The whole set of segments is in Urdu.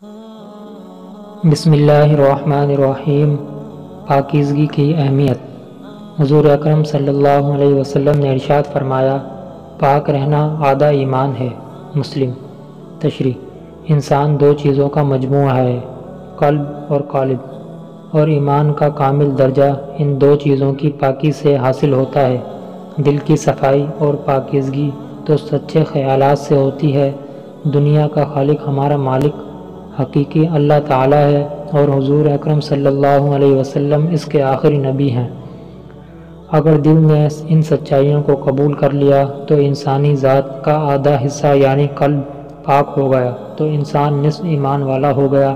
بسم اللہ الرحمن الرحیم۔ پاکیزگی کی اہمیت۔ حضور اکرم صلی اللہ علیہ وسلم نے ارشاد فرمایا، پاک رہنا آدھا ایمان ہے۔ مسلم۔ تشریح۔ انسان دو چیزوں کا مجموعہ ہے، قلب اور قالب، اور ایمان کا کامل درجہ ان دو چیزوں کی پاکی سے حاصل ہوتا ہے۔ دل کی صفائی اور پاکیزگی تو سچے خیالات سے ہوتی ہے۔ دنیا کا خالق ہمارا مالک حقیقی اللہ تعالیٰ ہے، اور حضور اکرم صلی اللہ علیہ وسلم اس کے آخری نبی ہیں۔ اگر دل نے ان سچائیوں کو قبول کر لیا تو انسانی ذات کا آدھا حصہ یعنی قلب پاک ہو گیا تو انسان نصف ایمان والا ہو گیا،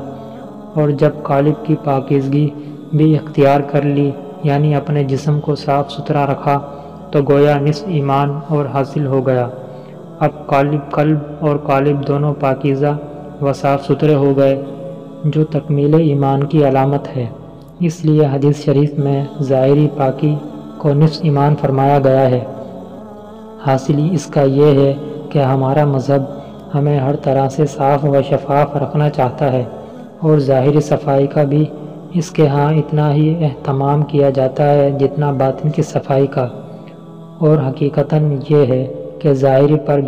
اور جب قالب کی پاکیزگی بھی اختیار کر لی یعنی اپنے جسم کو صاف ستھرا رکھا تو گویا نصف ایمان اور حاصل ہو گیا۔ اب قلب اور قالب دونوں پاکیزہ و صاف ستھرے ہو گئے، جو تکمیل ایمان کی علامت ہے۔ اس لیے حدیث شریف میں ظاہری پاکی کو نصف ایمان فرمایا گیا ہے۔ حاصل اس کا یہ ہے کہ ہمارا مذہب ہمیں ہر طرح سے صاف و شفاف رکھنا چاہتا ہے، اور ظاہری صفائی کا بھی اس کے ہاں اتنا ہی اہتمام کیا جاتا ہے جتنا باطن کی صفائی کا۔ اور حقیقتاً یہ ہے کہ ظاہری پر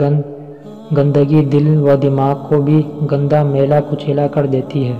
گندگی دل و دماغ کو بھی گندا میلا کچیلا کر دیتی ہے۔